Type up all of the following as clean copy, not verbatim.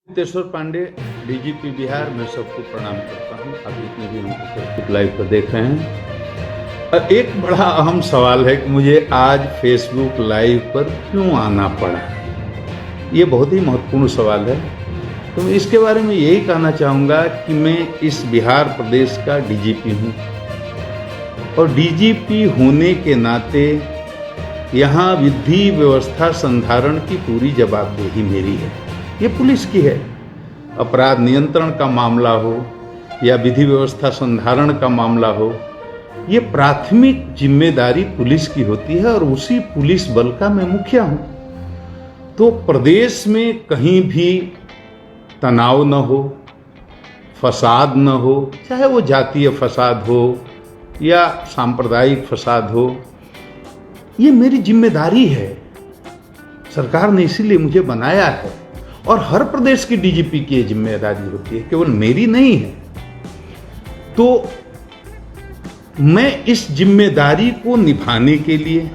Teshwar Pandey, DGP Bihar. मैं सबको प्रणाम करता हूं। आप जितने भी हमको फेसबुक लाइव पर देख रहे हैं, एक बड़ा अहम सवाल है कि मुझे आज फेसबुक लाइव पर क्यों आना पड़ा। ये बहुत ही महत्वपूर्ण सवाल है। तो मैं इसके बारे में यही कहना चाहूँगा कि मैं इस बिहार प्रदेश का डीजीपी हूँ और डीजीपी होने के नाते यहाँ विधि व्यवस्था संधारण की पूरी जवाबदेही मेरी है। ये पुलिस की है। अपराध नियंत्रण का मामला हो या विधि व्यवस्था संधारण का मामला हो, ये प्राथमिक जिम्मेदारी पुलिस की होती है और उसी पुलिस बल का मैं मुखिया हूँ। तो प्रदेश में कहीं भी तनाव न हो, फसाद न हो, चाहे वो जातीय फसाद हो या सांप्रदायिक फसाद हो, ये मेरी जिम्मेदारी है। सरकार ने इसीलिए मुझे बनाया है और हर प्रदेश की डीजीपी की जिम्मेदारी होती है, केवल मेरी नहीं है। तो मैं इस जिम्मेदारी को निभाने के लिए,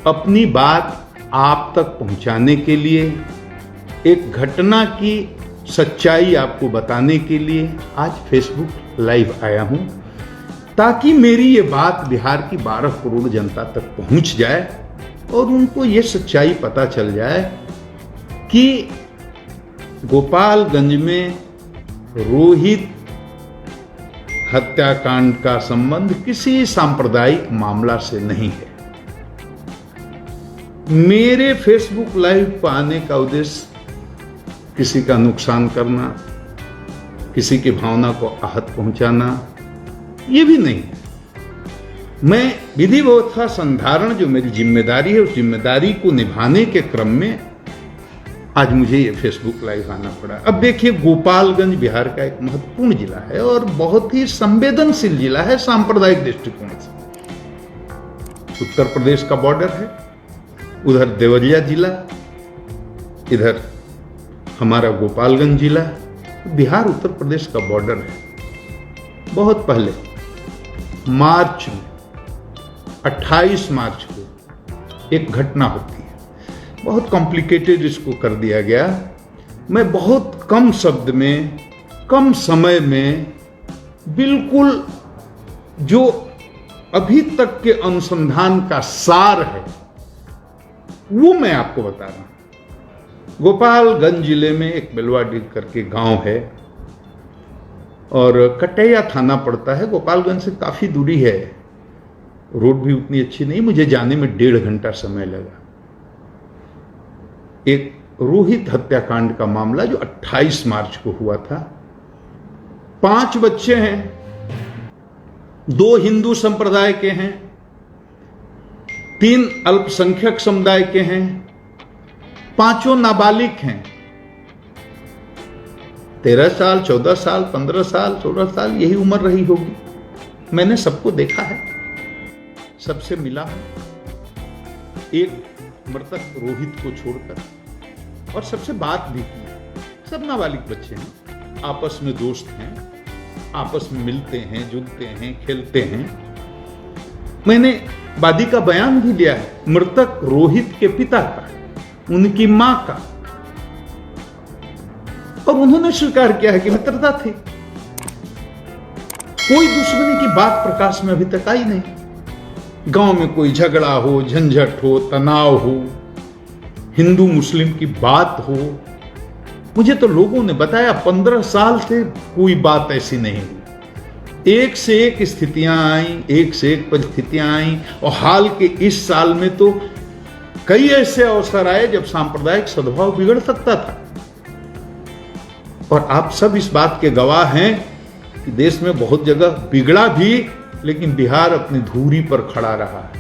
अपनी बात आप तक पहुंचाने के लिए, एक घटना की सच्चाई आपको बताने के लिए आज फेसबुक लाइव आया हूं, ताकि मेरी ये बात बिहार की 12 करोड़ जनता तक पहुंच जाए और उनको ये सच्चाई पता चल जाए कि गोपालगंज में रोहित हत्याकांड का संबंध किसी सांप्रदायिक मामला से नहीं है। मेरे फेसबुक लाइव पर आने का उद्देश्य किसी का नुकसान करना, किसी की भावना को आहत पहुंचाना, ये भी नहीं है। मैं विधि व्यवस्था संधारण जो मेरी जिम्मेदारी है, उस जिम्मेदारी को निभाने के क्रम में आज मुझे ये फेसबुक लाइव आना पड़ा। अब देखिए, गोपालगंज बिहार का एक महत्वपूर्ण जिला है और बहुत ही संवेदनशील जिला है सांप्रदायिक दृष्टिकोण से। उत्तर प्रदेश का बॉर्डर है, उधर देवरिया जिला, इधर हमारा गोपालगंज जिला। बिहार उत्तर प्रदेश का बॉर्डर है। बहुत पहले मार्च में 28 मार्च को एक घटना होती है। बहुत कॉम्प्लिकेटेड इसको कर दिया गया। मैं बहुत कम शब्द में, कम समय में, बिल्कुल जो अभी तक के अनुसंधान का सार है वो मैं आपको बता रहा हूं। गोपालगंज जिले में एक बेलवाडीह करके गांव है और कटैया थाना पड़ता है। गोपालगंज से काफी दूरी है, रोड भी उतनी अच्छी नहीं, मुझे जाने में 1.5 घंटा समय लगा। एक रोहित हत्याकांड का मामला जो 28 मार्च को हुआ था। 5 बच्चे हैं, 2 हिंदू संप्रदाय के हैं, 3 अल्पसंख्यक समुदाय के हैं, 5 नाबालिग हैं। 13 साल, 14 साल, 15 साल, 16 साल, यही उम्र रही होगी। मैंने सबको देखा है, सबसे मिला हूं, एक मृतक रोहित को छोड़कर, और सबसे बात भी की। सब नाबालिग बच्चे हैं, आपस में दोस्त हैं, आपस में मिलते हैं, जुलते हैं, खेलते हैं। मैंने वादी का बयान भी लिया है, मृतक रोहित के पिता का, उनकी मां का, और उन्होंने स्वीकार किया है कि मित्रता थी। कोई दुश्मनी की बात प्रकाश में अभी तक आई नहीं। गांव में कोई झगड़ा हो, झंझट हो, तनाव हो, हिंदू मुस्लिम की बात हो, मुझे तो लोगों ने बताया 15 साल से कोई बात ऐसी नहीं हुई। एक से एक स्थितियां आई, एक से एक परिस्थितियां आई, और हाल के इस साल में तो कई ऐसे अवसर आए जब सांप्रदायिक सद्भाव बिगड़ सकता था। और आप सब इस बात के गवाह हैं कि देश में बहुत जगह बिगड़ा भी, लेकिन बिहार अपनी धुरी पर खड़ा रहा है।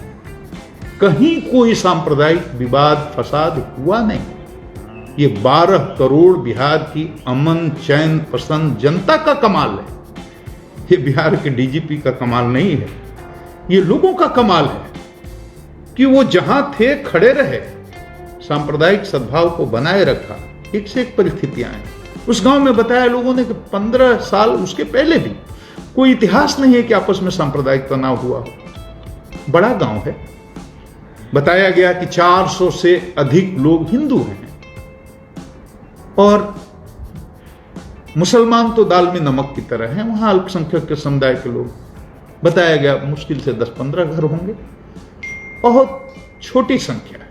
कहीं कोई सांप्रदायिक विवाद फसाद हुआ नहीं। ये 12 करोड़ बिहार की अमन चैन पसंद जनता का कमाल है। ये बिहार के डीजीपी का कमाल नहीं है, ये लोगों का कमाल है कि वो जहां थे खड़े रहे, सांप्रदायिक सद्भाव को बनाए रखा। एक से एक परिस्थितियां आई। उस गांव में बताया लोगों ने कि 15 साल उसके पहले भी कोई इतिहास नहीं है कि आपस में सांप्रदायिक तनाव हुआ हो। बड़ा गांव है। बताया गया कि 400 से अधिक लोग हिंदू हैं और मुसलमान तो दाल में नमक की तरह है, वहां अल्पसंख्यक के समुदाय के लोग, बताया गया मुश्किल से 10-15 घर होंगे, बहुत छोटी संख्या है।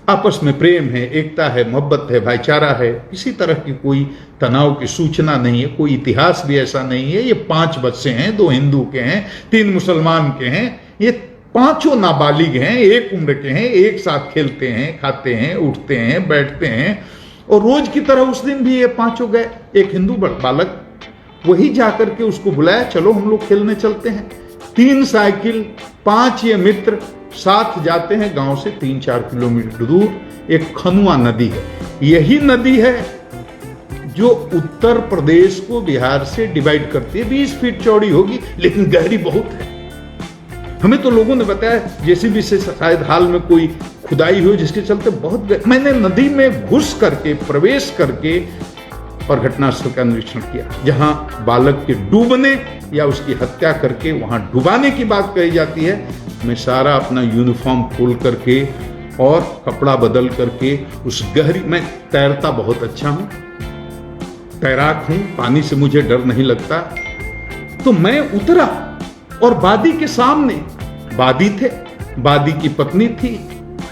आपस में प्रेम है, एकता है, मोहब्बत है, भाईचारा है, किसी तरह की कोई तनाव की सूचना नहीं है, कोई इतिहास भी ऐसा नहीं है। ये 5 बच्चे हैं, 2 हिंदू के हैं, 3 मुसलमान के हैं, ये 5 नाबालिग हैं, एक उम्र के हैं, एक साथ खेलते हैं, खाते हैं, उठते हैं, बैठते हैं। और रोज की तरह उस दिन भी ये 5 गए। एक हिंदू बालक वही जाकर के उसको बुलाया, चलो हम लोग खेलने चलते हैं। 3 साइकिल, 5 ये मित्र साथ जाते हैं गांव से 3-4 किलोमीटर दूर। एक खनुआ नदी है, यही नदी है जो उत्तर प्रदेश को बिहार से डिवाइड करती है। 20 फीट चौड़ी होगी, लेकिन गहरी बहुत है। हमें तो लोगों ने बताया जेसीबी से शायद हाल में कोई खुदाई हुई, जिसके चलते बहुत मैंने नदी में घुस करके, प्रवेश करके और घटनास्थल का निरीक्षण किया, जहां बालक के डूबने या उसकी हत्या करके वहां डुबाने की बात कही जाती है। मैं सारा अपना यूनिफॉर्म खोल करके और कपड़ा बदल करके उस गहरी, मैं तैरता बहुत अच्छा हूं, तैराक हूं, पानी से मुझे डर नहीं लगता, तो मैं उतरा और बादी के सामने बादी थे, बादी की पत्नी थी,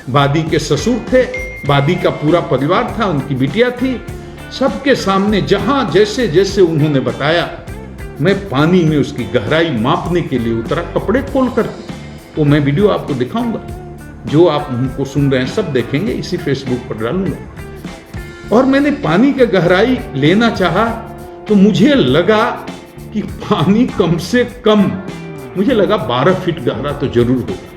बादी के ससुर थे, बादी का पूरा परिवार था, उनकी बिटिया थी, सबके सामने जहां जैसे जैसे उन्होंने बताया, मैं पानी में उसकी गहराई मापने के लिए उतरा, कपड़े खोल कर। वो मैं वीडियो आपको दिखाऊंगा, जो आप हमको सुन रहे हैं सब देखेंगे, इसी फेसबुक पर डालूंगा। और मैंने पानी की गहराई लेना चाहा तो मुझे लगा कि पानी कम से कम, मुझे लगा 12 फीट गहरा तो जरूर होगा।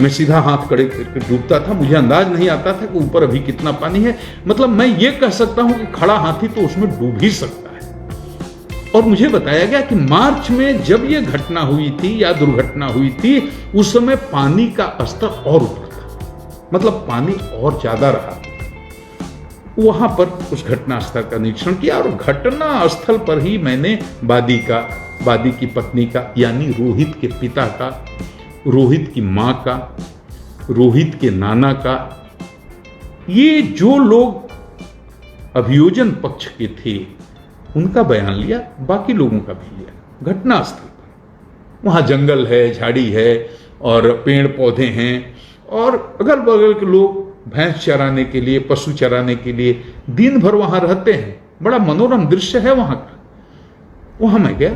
मैं सीधा हाथ खड़े करके डूबता था, मुझे अंदाज नहीं आता था कि ऊपर अभी कितना पानी है। मतलब मैं ये कह सकता हूं कि खड़ा हाथी तो उसमें डूब ही सकता है। और मुझे बताया गया कि मार्च में जब ये घटना हुई थी या दुर्घटना हुई थी, उस समय पानी का स्तर और ऊपर था, मतलब पानी और ज्यादा रहा। वहां पर उस घटना स्थल का निरीक्षण किया और घटना स्थल पर ही मैंने बादी की पत्नी का, यानी रोहित के पिता का, रोहित की मां का, रोहित के नाना का, ये जो लोग अभियोजन पक्ष के थे उनका बयान लिया, बाकी लोगों का भी लिया। घटना स्थल पर वहां जंगल है, झाड़ी है और पेड़ पौधे हैं, और अगल बगल के लोग भैंस चराने के लिए, पशु चराने के लिए दिन भर वहां रहते हैं। बड़ा मनोरम दृश्य है वहां का। वहां मैं गया।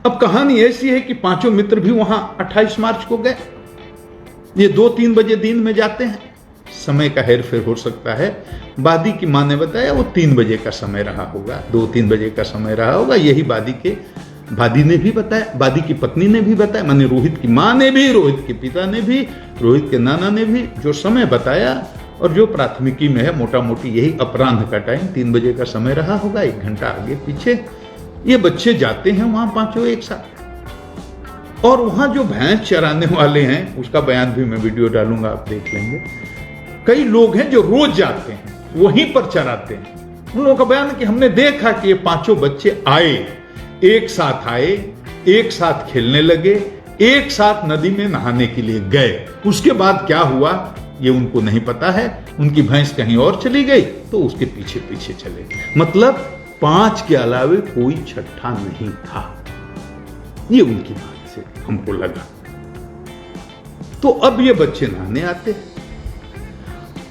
अब कहानी ऐसी है कि 5 मित्र भी वहां 28 मार्च को गए। ये 2-3 बजे दिन में जाते हैं, समय का हेरफेर हो सकता है। बादी की मां ने बताया वो 3 बजे का समय रहा होगा, 2-3 बजे का समय रहा होगा। यही बादी ने भी बताया, बादी की पत्नी ने भी बताया, माने रोहित की मां ने भी, रोहित के पिता ने भी, रोहित के नाना ने भी जो समय बताया, और जो प्राथमिकी में है मोटा मोटी यही अपराह्न का टाइम 3 बजे का समय रहा होगा, 1 घंटा आगे पीछे। ये बच्चे जाते हैं वहां 5 एक साथ, और वहां जो भैंस चराने वाले हैं उसका बयान भी मैं वीडियो डालूंगा, आप देख लेंगे। कई लोग हैं जो रोज जाते हैं, वहीं पर चराते हैं। उन लोगों का बयान है कि हमने देखा कि ये 5 बच्चे आए, एक साथ खेलने लगे, एक साथ नदी में नहाने के लिए गए। उसके बाद क्या हुआ ये उनको नहीं पता है। उनकी भैंस कहीं और चली गई तो उसके पीछे पीछे चले। मतलब 5 के अलावे कोई छठा नहीं था, ये उनकी बात से हमको लगा। तो अब ये बच्चे नहाने आते हैं।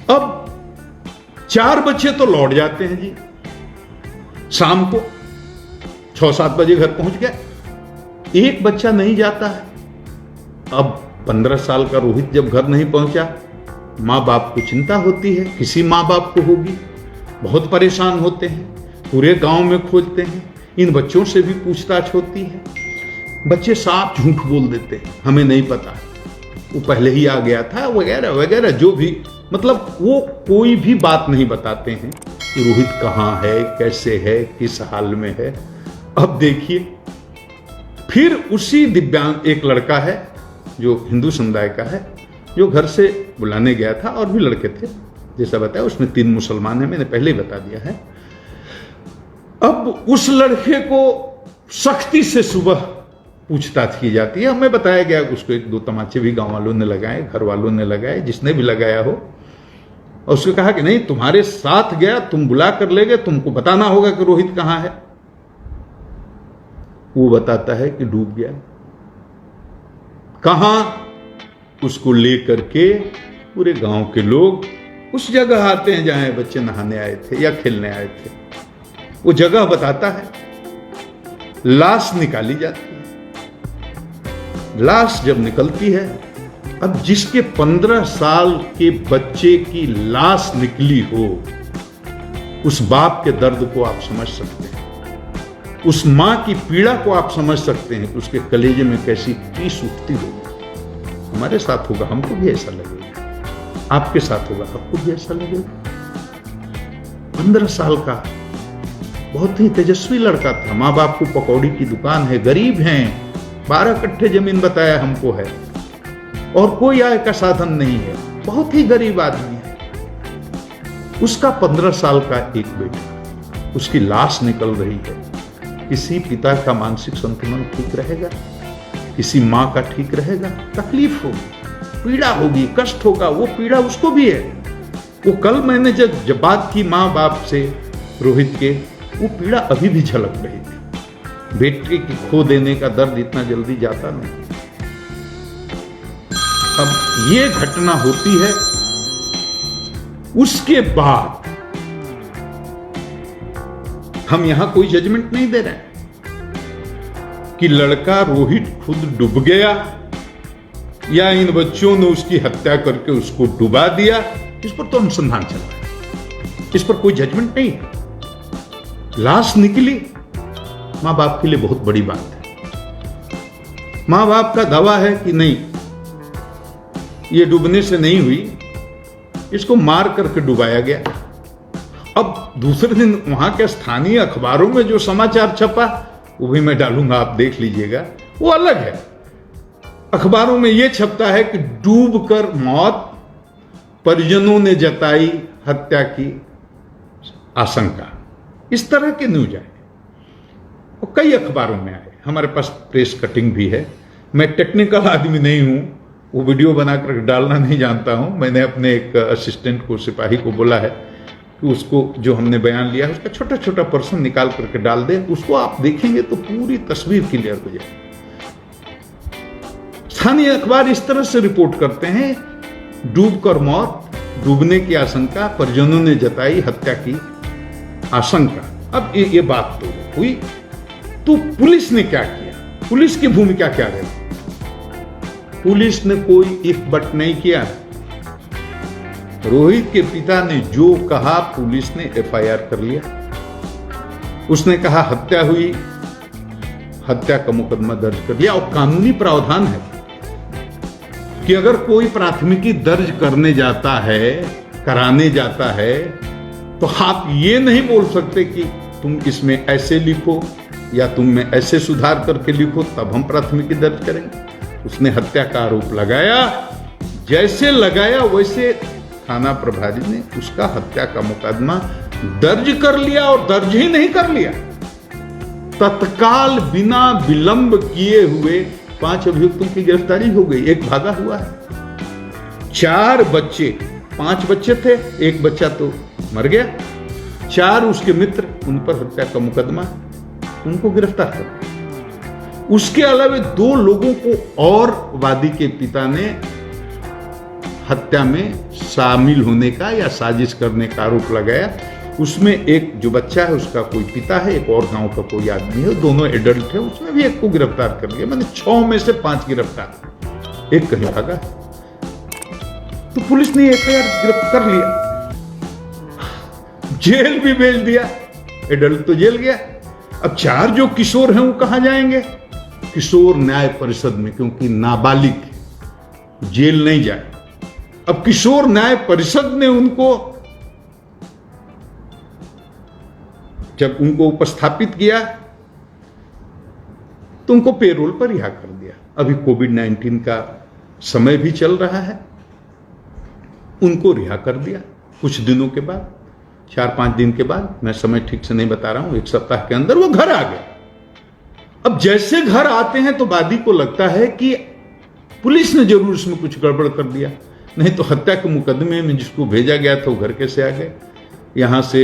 अब 4 बच्चे तो लौट जाते हैं जी, शाम को 6-7 बजे घर पहुंच गए। एक बच्चा नहीं जाता है। अब 15 साल का रोहित जब घर नहीं पहुंचा, माँ बाप को चिंता होती है, किसी माँ बाप को होगी, बहुत परेशान होते हैं, पूरे गांव में खोजते हैं, इन बच्चों से भी पूछताछ होती है। बच्चे साफ झूठ बोल देते हैं, हमें नहीं पता, वो पहले ही आ गया था, वगैरह वगैरह, जो भी, मतलब वो कोई भी बात नहीं बताते हैं कि रोहित कहाँ है, कैसे है, किस हाल में है। अब देखिए, फिर उसी दिव्यांग एक लड़का है जो हिंदू समुदाय का है, जो घर से बुलाने गया था, और भी लड़के थे जैसा बताया, उसमें 3 मुसलमान हैं, मैंने पहले ही बता दिया है। अब उस लड़के को सख्ती से सुबह पूछताछ की जाती है। हमें बताया गया कि उसको 1-2 तमाचे भी गांव वालों ने लगाए, घर वालों ने लगाए, जिसने भी लगाया हो। और उसने कहा कि नहीं, तुम्हारे साथ गया, तुम बुला कर ले गए, तुमको बताना होगा कि रोहित कहां है। वो बताता है कि डूब गया। कहां? उसको लेकर के पूरे गांव के लोग उस जगह आते हैं जहां बच्चे नहाने आए थे या खेलने आए थे। वो जगह बताता है, लाश निकाली जाती है। लाश जब निकलती है, अब जिसके 15 साल के बच्चे की लाश निकली हो, उस बाप के दर्द को आप समझ सकते हैं, उस मां की पीड़ा को आप समझ सकते हैं कि उसके कलेजे में कैसी टीस उठती होगी। हमारे साथ होगा, हमको भी ऐसा लगेगा, आपके साथ होगा, आपको भी ऐसा लगेगा। 15 साल का बहुत ही तेजस्वी लड़का था, माँ बाप को पकौड़ी की दुकान है, गरीब हैं, 12 कट्ठे जमीन बताया हमको है, और कोई आय का साधन नहीं है, बहुत ही गरीब आदमी है। उसका 15 साल का एक बेटा, उसकी लाश निकल रही है। किसी पिता का मानसिक संतुलन ठीक रहेगा? किसी मां का ठीक रहेगा? तकलीफ होगी, पीड़ा होगी, कष्ट होगा। वो पीड़ा उसको भी है। वो कल मैंने जब बात की मां बाप से रोहित के, वो पीड़ा अभी भी झलक रही थी। बेटे की खो देने का दर्द इतना जल्दी जाता नहीं। अब ये घटना होती है, उसके बाद हम यहां कोई जजमेंट नहीं दे रहे हैं कि लड़का रोहित खुद डूब गया या इन बच्चों ने उसकी हत्या करके उसको डुबा दिया। इस पर तो अनुसंधान चल रहा है, इस पर कोई जजमेंट नहीं है। लाश निकली, मां बाप के लिए बहुत बड़ी बात है। मां बाप का दावा है कि नहीं, ये डूबने से नहीं हुई, इसको मार करके डुबाया गया। अब दूसरे दिन वहां के स्थानीय अखबारों में जो समाचार छपा, वो भी मैं डालूंगा, आप देख लीजिएगा, वो अलग है। अखबारों में यह छपता है कि डूबकर मौत, परिजनों ने जताई हत्या की आशंका। इस तरह के न्यूज आए और कई अखबारों में आए। हमारे पास प्रेस कटिंग भी है। मैं टेक्निकल आदमी नहीं हूं, वो वीडियो बनाकर डालना नहीं जानता हूं। मैंने अपने एक असिस्टेंट को, सिपाही को बोला है कि उसको जो हमने बयान लिया है उसका छोटा छोटा पर्सन निकाल करके डाल दे। उसको आप देखेंगे तो पूरी तस्वीर क्लियर हो जाएगी। स्थानीय अखबार इस तरह से रिपोर्ट करते हैं, डूबकर मौत, डूबने की आशंका, परिजनों ने जताई हत्या की आशंका। अब ये बात तो हुई, तो पुलिस ने क्या किया? पुलिस की भूमिका क्या रही? पुलिस ने कोई इफ बट नहीं किया। रोहित के पिता ने जो कहा, पुलिस ने एफआईआर कर लिया। उसने कहा हत्या हुई, हत्या का मुकदमा दर्ज कर लिया। और कानूनी प्रावधान है कि अगर कोई प्राथमिकी दर्ज करने जाता है, कराने जाता है, तो आप ये नहीं बोल सकते कि तुम इसमें ऐसे लिखो या तुम में ऐसे सुधार करके लिखो तब हम प्राथमिकी दर्ज करेंगे। उसने हत्या का आरोप लगाया, जैसे लगाया वैसे थाना प्रभारी ने उसका हत्या का मुकदमा दर्ज कर लिया। और दर्ज ही नहीं कर लिया, तत्काल बिना विलंब किए हुए 5 अभियुक्तों की गिरफ्तारी हो गई। एक भागा हुआ है। 4 बच्चे, 5 बच्चे थे, एक बच्चा तो मर गया, 4 उसके मित्र, उन पर हत्या का मुकदमा, उनको गिरफ्तार कर दिया। उसके अलावा 2 लोगों को और वादी के पिता ने हत्या में शामिल होने का या साजिश करने का आरोप लगाया। उसमें एक जो बच्चा है उसका कोई पिता है, एक और गांव का कोई आदमी है, दोनों एडल्ट है। उसमें भी एक को गिरफ्तार कर लिया। मैंने 6 में से 5 गिरफ्तार, एक कहीं भागा। तो पुलिस ने एफआईआर गिरफ्तार कर लिया, जेल भी भेज दिया। एडल्ट तो जेल गया। अब 4 जो किशोर हैं वो कहां जाएंगे? किशोर न्याय परिषद में, क्योंकि नाबालिग जेल नहीं जाए। अब किशोर न्याय परिषद ने उनको जब उनको उपस्थापित किया तो उनको पेरोल पर रिहा कर दिया। अभी कोविड-19 का समय भी चल रहा है, उनको रिहा कर दिया कुछ दिनों के बाद, 4-5 दिन के बाद, मैं समय ठीक से नहीं बता रहा हूं, 1 सप्ताह के अंदर वो घर आ गए। अब जैसे घर आते हैं तो वादी को लगता है कि पुलिस ने जरूर इसमें कुछ गड़बड़ कर दिया। नहीं तो हत्या के मुकदमे में जिसको भेजा गया था वो घर कैसे आ गए। यहाँ से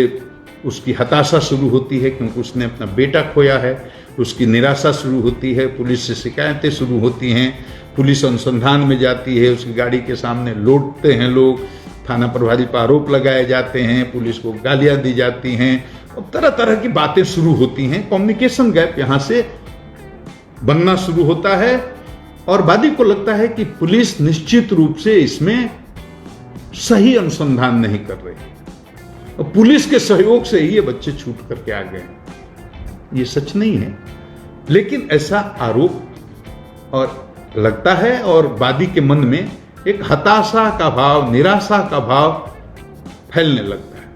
उसकी हताशा शुरू होती है क्योंकि उसने अपना बेटा खोया है, उसकी निराशा शुरू होती है, पुलिस से शिकायतें शुरू होती हैं, पुलिस अनुसंधान में जाती है, उसकी गाड़ी के सामने लौटते हैं लोग, थाना प्रभारी पर आरोप लगाए जाते हैं, पुलिस को गालियां दी जाती हैं और तरह तरह की बातें शुरू होती हैं। कम्युनिकेशन गैप यहाँ से बनना शुरू होता है और वादी को लगता है कि पुलिस निश्चित रूप से इसमें सही अनुसंधान नहीं कर रही और पुलिस के सहयोग से ही ये बच्चे छूट करके आ गए। ये सच नहीं है, लेकिन ऐसा आरोप और लगता है और वादी के मन में एक हताशा का भाव, निराशा का भाव फैलने लगता है।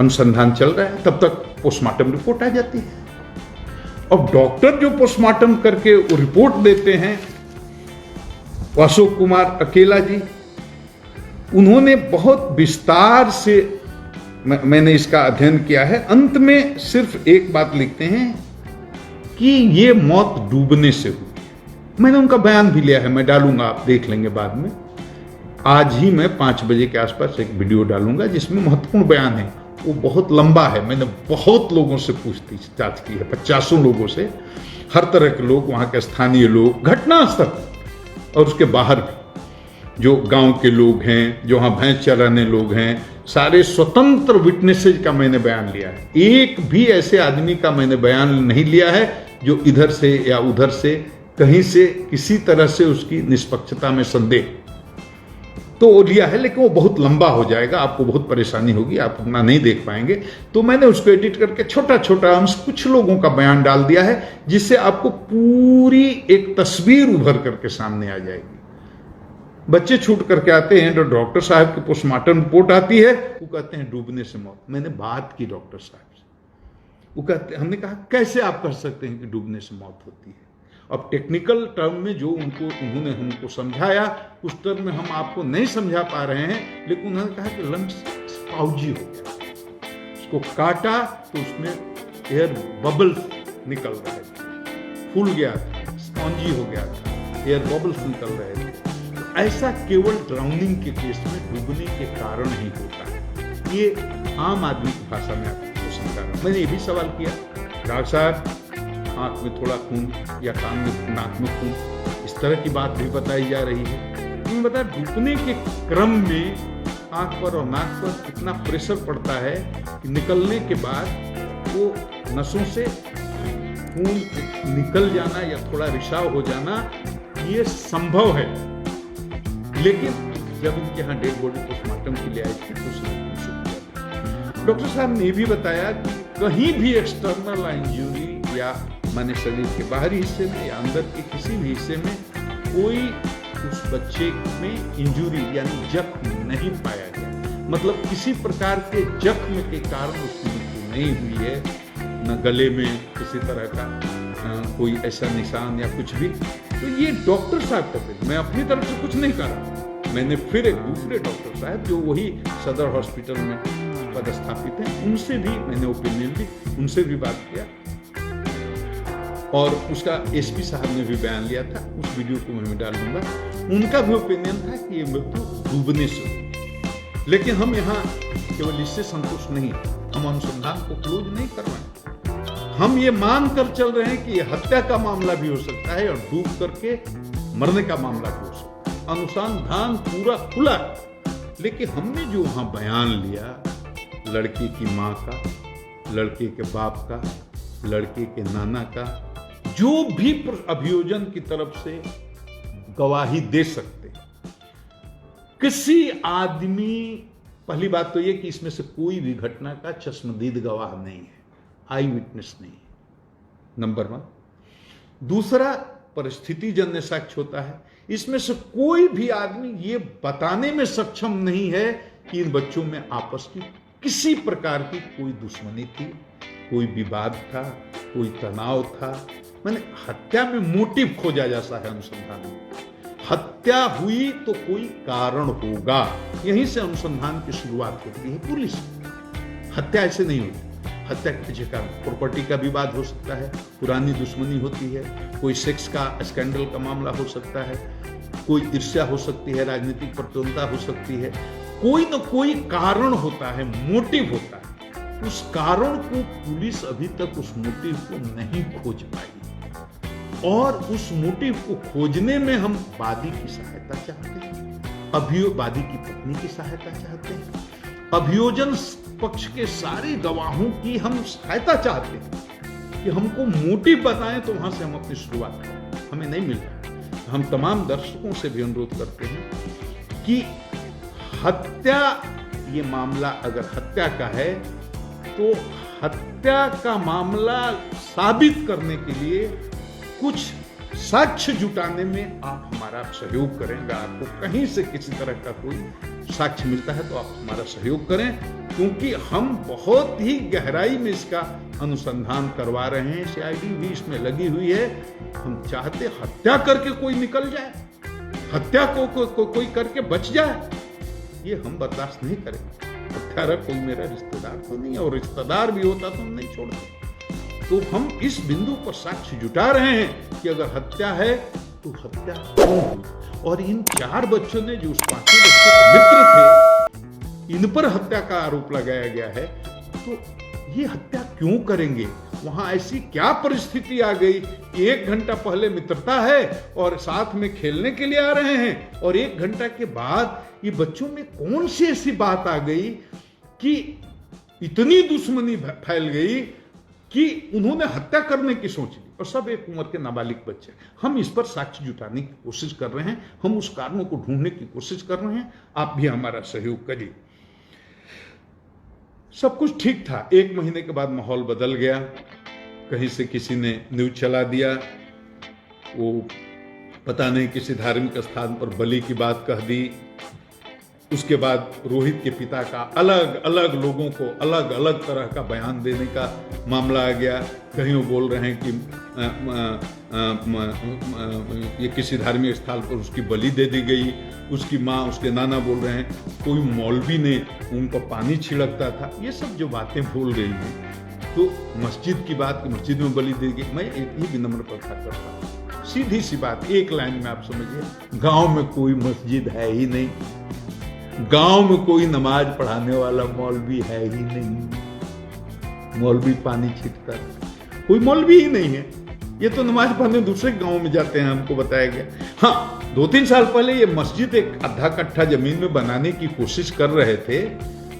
अनुसंधान चल रहा है, तब तक पोस्टमार्टम रिपोर्ट आ जाती है और डॉक्टर जो पोस्टमार्टम करके वो रिपोर्ट देते हैं, अशोक कुमार अकेला जी, उन्होंने बहुत विस्तार से मैंने इसका अध्ययन किया है। अंत में सिर्फ एक बात लिखते हैं कि ये मौत डूबने से हुई। मैंने उनका बयान भी लिया है, मैं डालूंगा, आप देख लेंगे बाद में। आज ही मैं 5 बजे के आसपास एक वीडियो डालूंगा जिसमें महत्वपूर्ण बयान है। वो बहुत लंबा है, मैंने बहुत लोगों से पूछताछ की है, 50 लोगों से, हर तरह के लोग, वहाँ के स्थानीय लोग, घटनास्थल और उसके बाहर भी जो गांव के लोग हैं, जो वहाँ भैंस चराने लोग हैं, सारे स्वतंत्र विटनेसेज का मैंने बयान लिया है। एक भी ऐसे आदमी का मैंने बयान नहीं लिया है जो इधर से या उधर से कहीं से किसी तरह से उसकी निष्पक्षता में संदेह तो वो लिया है, लेकिन वो बहुत लंबा हो जाएगा, आपको बहुत परेशानी होगी, आप उतना नहीं देख पाएंगे। तो मैंने उसको एडिट करके छोटा छोटा अंश कुछ लोगों का बयान डाल दिया है जिससे आपको पूरी एक तस्वीर उभर करके सामने आ जाएगी। बच्चे छूट करके आते हैं तो डॉक्टर साहब की पोस्टमार्टम रिपोर्ट आती है, वो कहते हैं डूबने से मौत। मैंने बात की डॉक्टर साहब से, वो कहते, हमने कहा कैसे आप कह सकते हैं कि डूबने से मौत होती है। अब टेक्निकल टर्म में जो उन्होंने हमको समझाया उस टर्म में हम आपको नहीं समझा पा रहे हैं, लेकिन उन्होंने कहा कि लंग्स स्पाउजी हो गया, उसको काटा तो उसमें एयर बबल्स निकल रहे थे, फूल गया था, स्पॉन्जी हो गया था, एयर बबल्स निकल रहे थे। तो ऐसा केवल ड्राउनिंग के केस में डूबने के कारण ही होता है। ये आम आदमी की भाषा में आपको समझा रहा हूं। मैंने ये भी सवाल किया, डॉक्टर साहब आंख में थोड़ा खून या कान में, नाक में खून, इस तरह की बात भी बताई जा रही है। उन्होंने बताया डूबने के क्रम में आंख पर और नाक पर कितना प्रेशर पड़ता है कि निकलने के बाद वो नसों से खून निकल जाना या थोड़ा रिसाव हो जाना ये संभव है। लेकिन जब इनके यहाँ डेड बॉडी पोस्टमार्टम के लिए आई थी तो उसने डॉक्टर साहब ने भी बताया कि कहीं भी एक्सटर्नल इंजरी या माने शरीर के बाहरी हिस्से में या अंदर के किसी भी हिस्से में कोई उस बच्चे में इंजरी यानी जख्म नहीं पाया गया। मतलब किसी प्रकार के जख्म के कारण उसकी मृत्यु नहीं हुई है, न गले में किसी तरह का कोई ऐसा निशान या कुछ भी। तो ये डॉक्टर साहब कहते हैं, मैं अपनी तरफ से कुछ नहीं कर रहा। मैंने फिर एक दूसरे डॉक्टर साहब जो वही सदर हॉस्पिटल में पदस्थापित हैं, उनसे भी मैंने ओपिनियन ली, उनसे भी बात किया और उसका एसपी साहब ने भी बयान लिया था, उस वीडियो को मैं डाल दूंगा। उनका भी ओपिनियन था कि ये मृत्यु डूबने से हुई। लेकिन हम यहाँ केवल इससे संतुष्ट नहीं, हम अनुसंधान को क्लोज नहीं कर रहे हैं। हम ये मान कर चल रहे हैं कि ये हत्या का मामला भी हो सकता है और डूब करके मरने का मामला भी हो सकता है। अनुसंधान पूरा खुला, लेकिन हमने जो वहां बयान लिया लड़की की माँ का, लड़के के बाप का, लड़के के नाना का, जो भी अभियोजन की तरफ से गवाही दे सकते, किसी आदमी, पहली बात तो यह कि इसमें से कोई भी घटना का चश्मदीद गवाह नहीं है, आई विटनेस नहीं है, नंबर 1। दूसरा, परिस्थिति जन्य साक्ष्य होता है। इसमें से कोई भी आदमी ये बताने में सक्षम नहीं है कि इन बच्चों में आपस की किसी प्रकार की कोई दुश्मनी थी, कोई विवाद था, कोई तनाव था। मैंने हत्या में मोटिव खोजा जाता है अनुसंधान में। हत्या हुई तो कोई कारण होगा, यहीं से अनुसंधान की शुरुआत होती है पुलिस। हत्या ऐसे नहीं होती, हत्या के पीछे कारण प्रॉपर्टी का विवाद हो सकता है, पुरानी दुश्मनी होती है, कोई सेक्स का स्कैंडल का मामला हो सकता है, कोई ईर्ष्या हो सकती है, राजनीतिक प्रतिद्वंद्विता हो सकती है, कोई न कोई कारण होता है, मोटिव होता है। उस कारण को पुलिस अभी तक उस मोटिव को नहीं खोज पाई और उस मोटिव को खोजने में हम वादी की सहायता चाहते हैं, वादी की पत्नी की सहायता चाहते हैं, अभियोजन पक्ष के सारे गवाहों की हम सहायता चाहते हैं कि हमको मोटिव बताएं, तो वहां से हम अपनी शुरुआत करें। हमें नहीं मिल रहा है। हम तमाम दर्शकों से भी अनुरोध करते हैं कि हत्या, ये मामला अगर हत्या का है तो हत्या का मामला साबित करने के लिए कुछ साक्ष्य जुटाने में आप हमारा सहयोग करेंगे। आपको कहीं से किसी तरह का कोई साक्ष्य मिलता है तो आप हमारा सहयोग करें, क्योंकि हम बहुत ही गहराई में इसका अनुसंधान करवा रहे हैं। सीआईडी भी इसमें लगी हुई है। हम चाहते हत्या करके कोई निकल जाए, हत्या को कोई करके बच जाए, ये हम बर्दाश्त नहीं करेंगे। हत्यारा कोई मेरा रिश्तेदार तो नहीं है, और रिश्तेदार भी होता तो हम नहीं छोड़ते। तो हम इस बिंदु पर साक्ष्य जुटा रहे हैं कि अगर हत्या है तो हत्या क्यों हुई, और इन 4 बच्चों ने जो उस 5 बच्चों के मित्र थे, इन पर हत्या का आरोप लगाया गया है। तो ये हत्या क्यों करेंगे? वहां ऐसी क्या परिस्थिति आ गई कि 1 घंटा पहले मित्रता है और साथ में खेलने के लिए आ रहे हैं, और 1 घंटा के बाद ये बच्चों में कौन सी ऐसी बात आ गई कि इतनी दुश्मनी फैल गई कि उन्होंने हत्या करने की सोच ली, और सब एक उम्र के नाबालिग बच्चे। हम इस पर साक्ष्य जुटाने की कोशिश कर रहे हैं, हम उस कारणों को ढूंढने की कोशिश कर रहे हैं। आप भी हमारा सहयोग करिए। सब कुछ ठीक था। 1 महीने के बाद माहौल बदल गया। कहीं से किसी ने न्यूज चला दिया, वो पता नहीं किसी धार्मिक स्थान पर बलि की बात कह दी। उसके बाद रोहित के पिता का अलग अलग लोगों को अलग अलग तरह का बयान देने का मामला आ गया। कहीं वो बोल रहे हैं कि ये किसी धार्मिक स्थल पर उसकी बलि दे दी गई। उसकी माँ, उसके नाना बोल रहे हैं कोई मौलवी ने उनको पानी छिड़कता था। ये सब जो बातें बोल रही हैं, तो मस्जिद की बात, मस्जिद में बलि दी गई। मैं एक ही विनम्र प्रार्थना करता हूँ, सीधी सी बात, एक लाइन में आप समझिए। गांव में कोई मस्जिद है ही नहीं, गांव में कोई नमाज पढ़ाने वाला मौलवी है ही नहीं। मौलवी पानी छींटता है, कोई मौलवी ही नहीं है। ये तो नमाज पढ़ने दूसरे गांव में जाते हैं, हमको बताया गया। हाँ, 2-3 साल पहले ये मस्जिद एक आधा कट्ठा जमीन में बनाने की कोशिश कर रहे थे।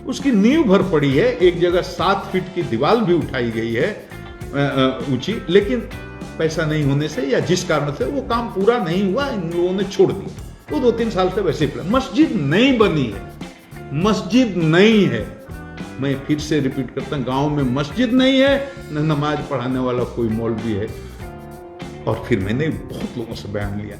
उसकी नींव भर पड़ी है, एक जगह 7 फीट की दीवार भी उठाई गई है ऊंची, लेकिन पैसा नहीं होने से या जिस कारण से वो काम पूरा नहीं हुआ, इन लोगों ने छोड़ दिया। वो 2-3 साल से वैसे ही मस्जिद नहीं बनी है, मस्जिद नहीं है। मैं फिर से रिपीट करता हूं, गांव में मस्जिद नहीं है, न नमाज पढ़ाने वाला कोई मौलवी है। और फिर मैंने बहुत लोगों से बयान लिया,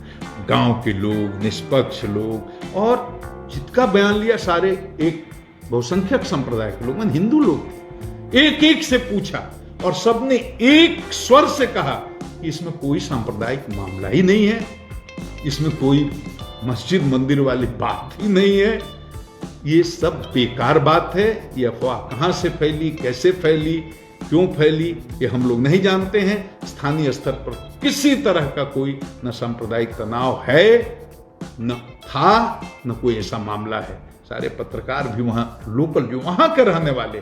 गांव के लोग, निष्पक्ष लोग, और जिसका बयान लिया सारे एक बहुसंख्यक संप्रदाय के लोग, हिंदू लोग, एक एक से पूछा और सबने एक स्वर से कहा कि इसमें कोई सांप्रदायिक मामला ही नहीं है, इसमें कोई मस्जिद मंदिर वाली बात ही नहीं है, ये सब बेकार बात है। ये अफवाह कहां से फैली, कैसे फैली, क्यों फैली, ये हम लोग नहीं जानते हैं। स्थानीय स्तर पर किसी तरह का कोई न सांप्रदायिक तनाव है, न था, न कोई ऐसा मामला है। सारे पत्रकार भी वहां लोकल, जो वहां के रहने वाले,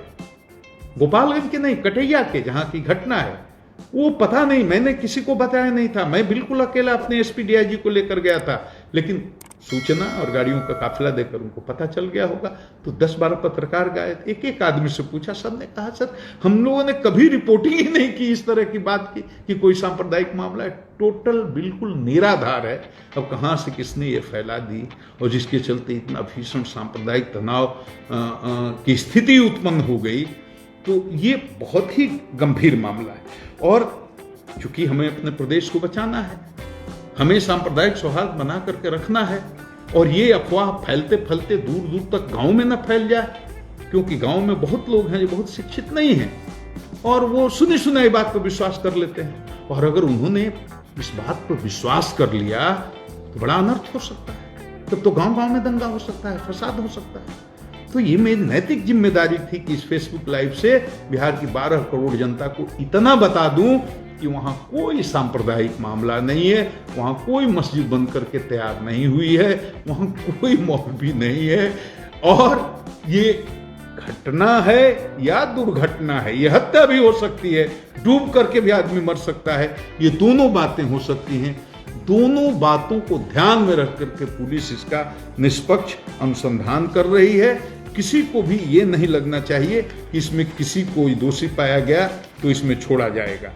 गोपालगंज के नहीं, कटैया के, जहां की घटना है, वो पता नहीं, मैंने किसी को बताया नहीं था। मैं बिल्कुल अकेला अपने एसपी डीआईजी को लेकर गया था, लेकिन सूचना और गाड़ियों का काफिला देकर उनको पता चल गया होगा। तो 10-12 पत्रकार गए, एक एक आदमी से पूछा, सबने कहा सर हम लोगों ने कभी रिपोर्टिंग ही नहीं की इस तरह की बात की कि कोई सांप्रदायिक मामला है। टोटल बिल्कुल निराधार है। अब कहां से किसने ये फैला दी, और जिसके चलते इतना भीषण सांप्रदायिक तनाव की स्थिति उत्पन्न हो गई, तो ये बहुत ही गंभीर मामला है। और चूंकि हमें अपने प्रदेश को बचाना है, हमें सांप्रदायिक सौहार्द बना करके रखना है, और ये अफवाह फैलते फैलते दूर दूर तक गांव में न फैल जाए, क्योंकि गांव में बहुत लोग हैं जो बहुत शिक्षित नहीं हैं, और वो सुनी सुनाई बात पर विश्वास कर लेते हैं। और अगर उन्होंने इस बात पर विश्वास कर लिया तो बड़ा अनर्थ हो सकता है। तब तो गांव गांव में दंगा हो सकता है, फसाद हो सकता है। तो ये मेरी नैतिक जिम्मेदारी थी कि इस फेसबुक लाइव से बिहार की 12 करोड़ जनता को इतना बता दूं कि वहाँ कोई सांप्रदायिक मामला नहीं है, वहाँ कोई मस्जिद बंद करके तैयार नहीं हुई है, वहाँ कोई मौलवी नहीं है, और ये घटना है या दुर्घटना है, ये हत्या भी हो सकती है, डूब करके भी आदमी मर सकता है, ये दोनों बातें हो सकती हैं। दोनों बातों को ध्यान में रख करके पुलिस इसका निष्पक्ष अनुसंधान कर रही है। किसी को भी ये नहीं लगना चाहिए कि इसमें किसी को दोषी पाया गया तो इसमें छोड़ा जाएगा।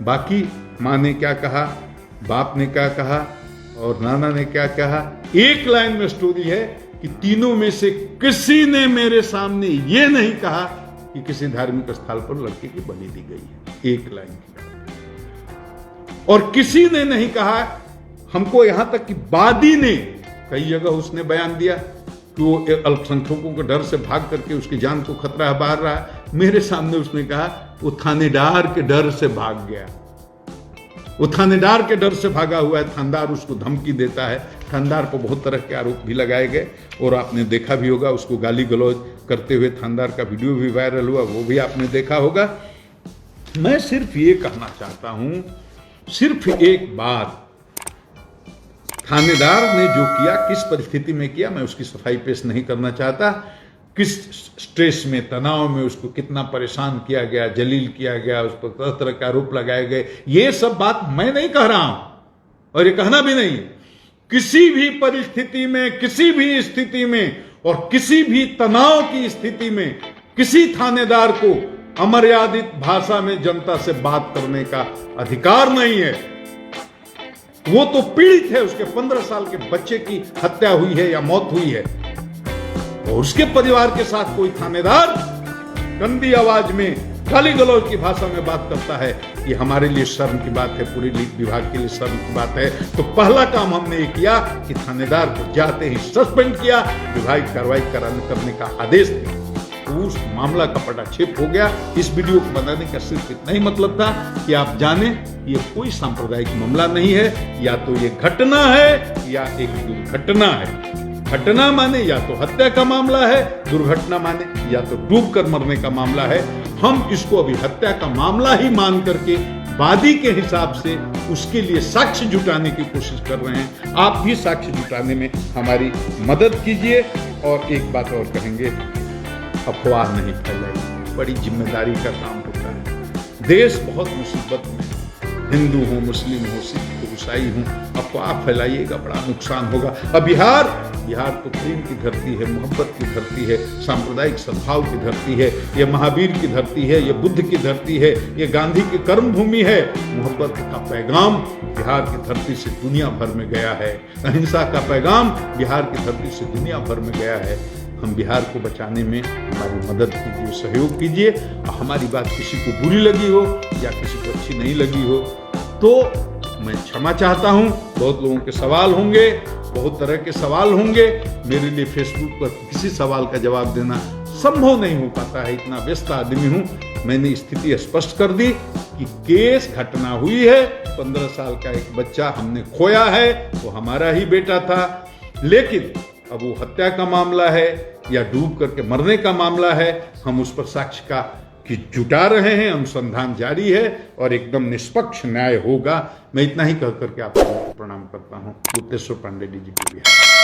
बाकी माँ ने क्या कहा, बाप ने क्या कहा और नाना ने क्या कहा, एक लाइन में स्टोरी है कि तीनों में से किसी ने मेरे सामने ये नहीं कहा कि किसी धार्मिक स्थल पर लड़के की बलि दी गई है, एक लाइन की। और किसी ने नहीं कहा, हमको यहां तक कि वादी ने कई जगह उसने बयान दिया कि वो अल्पसंख्यकों के डर से भाग करके उसकी जान को खतरा बाहर रहा। मेरे सामने उसने कहा वो थानेदार के डर से भाग गया, वो थानेदार के डर से भागा हुआ है, थानेदार उसको धमकी देता है। थानेदार पर बहुत तरह के आरोप भी लगाए गए और आपने देखा भी होगा, उसको गाली गलौज करते हुए थानेदार का वीडियो भी वायरल हुआ, वो भी आपने देखा होगा। मैं सिर्फ ये कहना चाहता हूं, सिर्फ एक बात, थानेदार ने जो किया, किस परिस्थिति में किया, मैं उसकी सफाई पेश नहीं करना चाहता। किस स्ट्रेस में, तनाव में उसको कितना परेशान किया गया, जलील किया गया, उस पर तरह तरह के आरोप लगाए गए, ये सब बात मैं नहीं कह रहा हूं और ये कहना भी नहीं। किसी भी परिस्थिति में, किसी भी स्थिति में और किसी भी तनाव की स्थिति में किसी थानेदार को अमर्यादित भाषा में जनता से बात करने का अधिकार नहीं है। वो तो पीड़ित है, उसके 15 साल के बच्चे की हत्या हुई है या मौत हुई है और उसके परिवार के साथ कोई थानेदार गंदी आवाज में गाली गलौज की भाषा में बात करता है, ये हमारे लिए शर्म की बात है, पूरे विभाग के लिए शर्म की बात है। तो पहला काम हमने ये किया कि थानेदार को जाते ही सस्पेंड किया, विभागीय कार्रवाई करने का आदेश दिया। तो उस मामला का पटाक्षेप हो गया। इस वीडियो को बनाने का सिर्फ इतना ही मतलब था कि आप जाने ये कोई सांप्रदायिक मामला नहीं है, या तो ये घटना है या एक दुर्घटना है। घटना माने या तो हत्या का मामला है, दुर्घटना माने या तो डूब कर मरने का मामला है। हम इसको अभी हत्या का मामला ही मान करके वादी के हिसाब से उसके लिए साक्ष्य जुटाने की कोशिश कर रहे हैं। आप भी साक्ष्य जुटाने में हमारी मदद कीजिए। और एक बात और कहेंगे, अफवाह नहीं फैलाई, बड़ी जिम्मेदारी का काम होता है। देश बहुत मुसीबत में, हिंदू हो, मुस्लिम हो, सिख हो, ईसाई हो, अफवाह फैलाइएगा बड़ा नुकसान होगा। अब बिहार तो प्रेम की धरती है, मोहब्बत की धरती है, सांप्रदायिक सद्भाव की धरती है, ये महावीर की धरती है, ये बुद्ध की धरती है, ये गांधी की कर्म भूमि है। मोहब्बत का पैगाम बिहार की धरती से दुनिया भर में गया है, अहिंसा का पैगाम बिहार की धरती से दुनिया भर में गया है। हम बिहार को बचाने में हमारी मदद कीजिए, सहयोग कीजिए। और हमारी बात किसी को बुरी लगी हो या किसी को अच्छी नहीं लगी हो तो मैं क्षमा चाहता हूं। बहुत लोगों के सवाल होंगे, बहुत तरह के सवाल होंगे। मेरे लिए फेसबुक पर किसी सवाल का जवाब देना संभव नहीं हो पाता है, इतना व्यस्त आदमी हूं। मैंने स्थिति स्पष्ट कर दी कि केस घटना हुई है, 15 साल का एक बच्चा हमने खोया है, वो हमारा ही बेटा था। लेकिन अब वो हत्या का मामला है या डूब करके मरने का मामला है, हम उस पर साक्ष्य का कि जुटा रहे हैं, अनुसंधान जारी है और एकदम निष्पक्ष न्याय होगा। मैं इतना ही कह करके आप लोगों को प्रणाम करता हूँ। गुप्तेश्वर पांडे, डीजीपी बिहार।